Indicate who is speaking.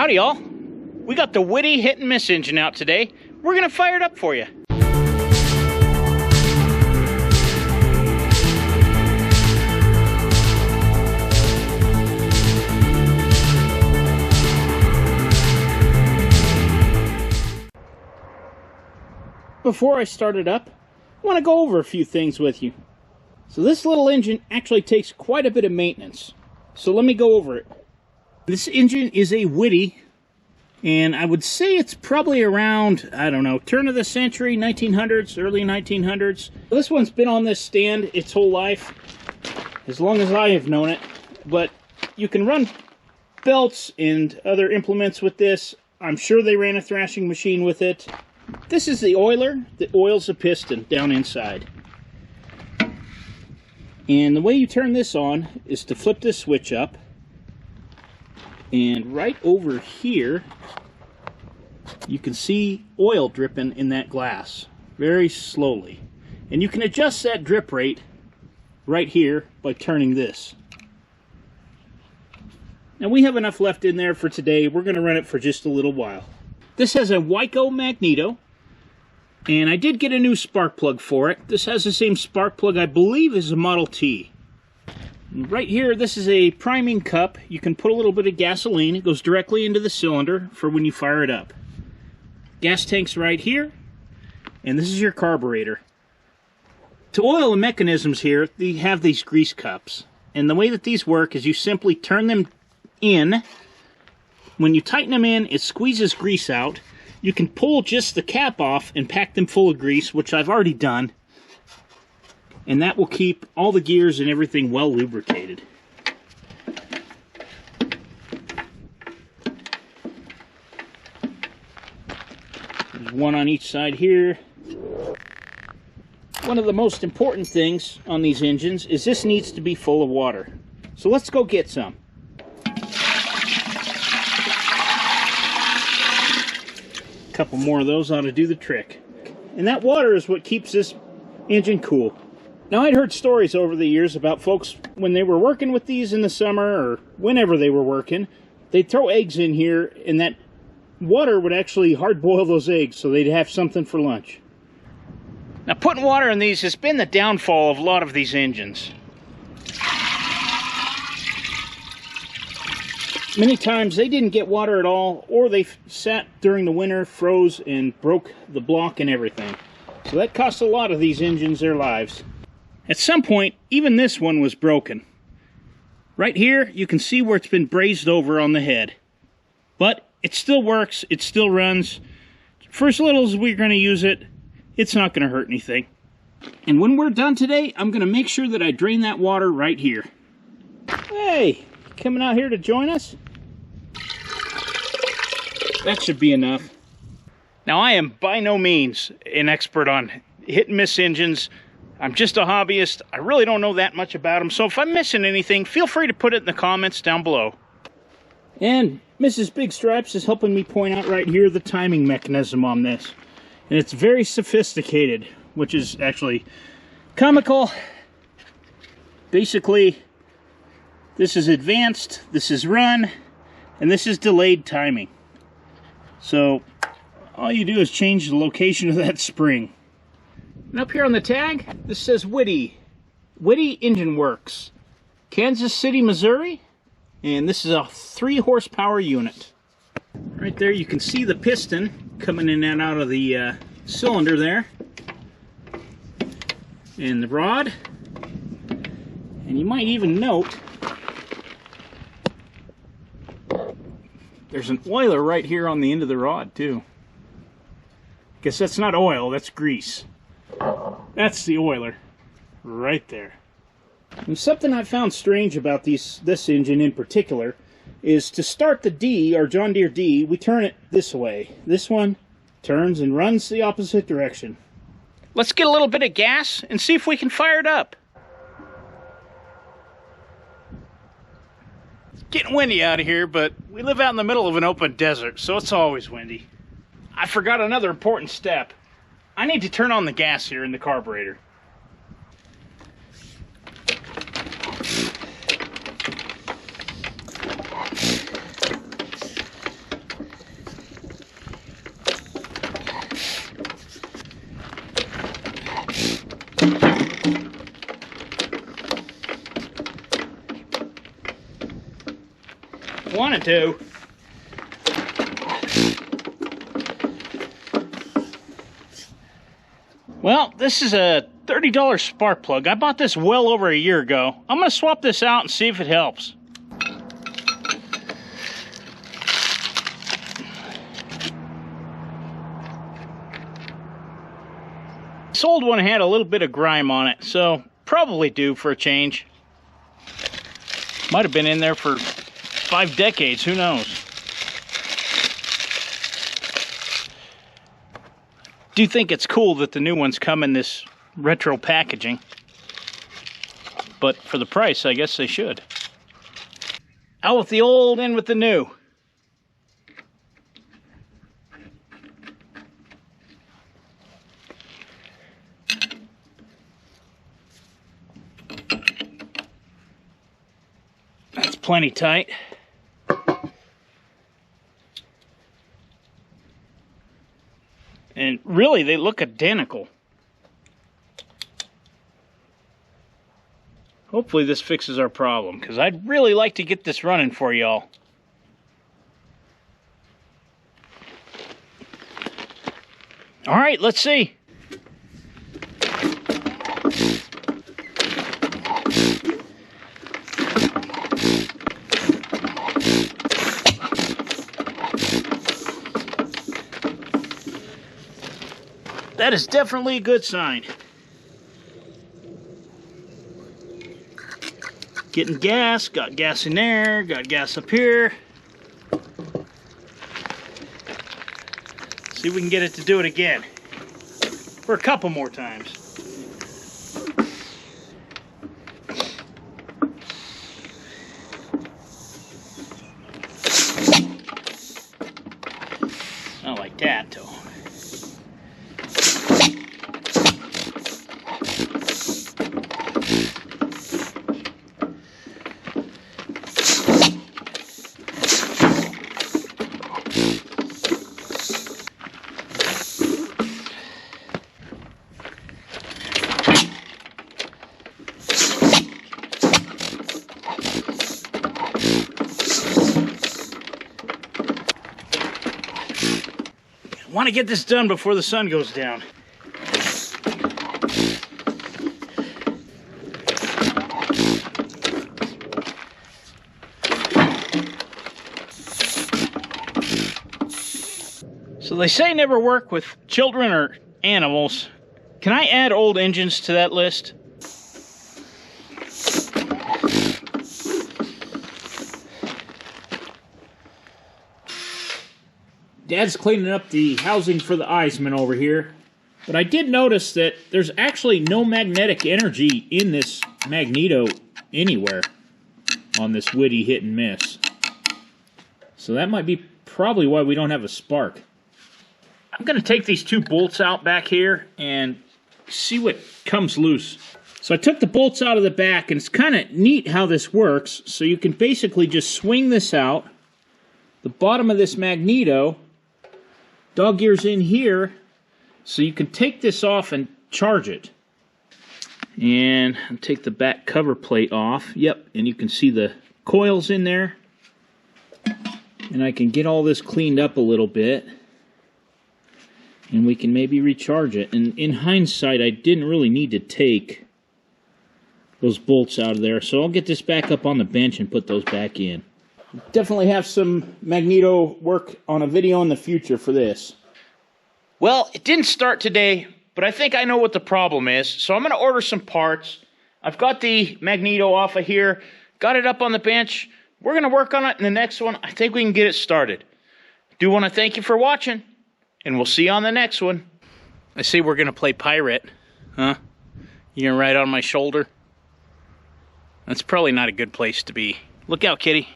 Speaker 1: Howdy y'all, we got the Witte hit and miss engine out today. We're gonna fire it up for you. Before I start it up, I want to go over a few things with you. So this little engine actually takes quite a bit of maintenance. So let me go over it. This engine is a Witte, and I would say it's probably around, I don't know, turn of the century, 1900s, early 1900s. This one's been on this stand its whole life, as long as I have known it. But you can run belts and other implements with this. I'm sure they ran a thrashing machine with it. This is the oiler that oils the piston down inside. And the way you turn this on is to flip this switch up. And right over here, you can see oil dripping in that glass very slowly. And you can adjust that drip rate right here by turning this. Now we have enough left in there for today. We're going to run it for just a little while. This has a Wico Magneto, and I did get a new spark plug for it. This has the same spark plug, I believe, as a Model T. And right here, this is a priming cup. You can put a little bit of gasoline. It goes directly into the cylinder for when you fire it up. Gas tank's right here, and this is your carburetor. To oil the mechanisms here, they have these grease cups. And the way that these work is you simply turn them in. When you tighten them in, it squeezes grease out. You can pull just the cap off and pack them full of grease, which I've already done. And that will keep all the gears and everything well lubricated. There's one on each side here. One of the most important things on these engines is this needs to be full of water. So let's go get some. A couple more of those ought to do the trick. And that water is what keeps this engine cool. Now, I'd heard stories over the years about folks when they were working with these in the summer or whenever they were working, they'd throw eggs in here and that water would actually hard boil those eggs so they'd have something for lunch. Now, putting water in these has been the downfall of a lot of these engines. Many times they didn't get water at all, or they sat during the winter, froze, and broke the block and everything. So that cost a lot of these engines their lives. At some point, even this one was broken. Right here, you can see where it's been brazed over on the head. But it still works, it still runs. For as little as we're going to use it, it's not going to hurt anything. And when we're done today, I'm going to make sure that I drain that water right here. Hey! Coming out here to join us? That should be enough. Now, I am by no means an expert on hit and miss engines. I'm just a hobbyist. I really don't know that much about them. So if I'm missing anything, feel free to put it in the comments down below. And Mrs. Big Stripes is helping me point out right here the timing mechanism on this. And it's very sophisticated, which is actually comical. Basically, this is advanced, this is run, and this is delayed timing. So all you do is change the location of that spring. And up here on the tag, this says Witte. Witte Engine Works, Kansas City, Missouri. And this is a 3 horsepower unit. Right there you can see the piston coming in and out of the cylinder there. And the rod. And you might even note there's an oiler right here on the end of the rod, too. Guess that's not oil, that's grease. That's the oiler, right there. And something I found strange about this engine in particular is to start the D, our John Deere D, we turn it this way. This one turns and runs the opposite direction. Let's get a little bit of gas and see if we can fire it up. Getting windy out of here, but we live out in the middle of an open desert, so it's always windy. I forgot another important step. I need to turn on the gas here in the carburetor. wanted to. Well, this is a $30 spark plug. I bought this well over a year ago. I'm going to swap this out and see if it helps. This old one had a little bit of grime on it, so probably due for a change. Might have been in there for 5 decades, who knows? Do think it's cool that the new ones come in this retro packaging, but for the price, I guess they should. Out with the old, in with the new. That's plenty tight. And really, they look identical. Hopefully this fixes our problem, because I'd really like to get this running for y'all. All right, let's see. That is definitely a good sign. Getting gas, got gas in there, got gas up here. See if we can get it to do it again. For a couple more times. Not like that, though. I want to get this done before the sun goes down. So they say never work with children or animals. Can I add old engines to that list? Dad's cleaning up the housing for the Eisman over here. But I did notice that there's actually no magnetic energy in this Magneto anywhere on this Witte hit and miss. So that might be probably why we don't have a spark. I'm going to take these 2 bolts out back here and see what comes loose. So I took the bolts out of the back, and it's kind of neat how this works. So you can basically just swing this out. The bottom of this Magneto, dog gear's in here, so you can take this off and charge it. And I'll take the back cover plate off. Yep, and you can see the coils in there. And I can get all this cleaned up a little bit. And we can maybe recharge it. And in hindsight, I didn't really need to take those bolts out of there. So I'll get this back up on the bench and put those back in. Definitely have some Magneto work on a video in the future for this. Well, it didn't start today, but I think I know what the problem is. So I'm going to order some parts. I've got the Magneto off of here. Got it up on the bench. We're going to work on it in the next one. I think we can get it started. Do want to thank you for watching. And we'll see you on the next one. I see we're going to play pirate. Huh? You going to ride on my shoulder? That's probably not a good place to be. Look out, kitty.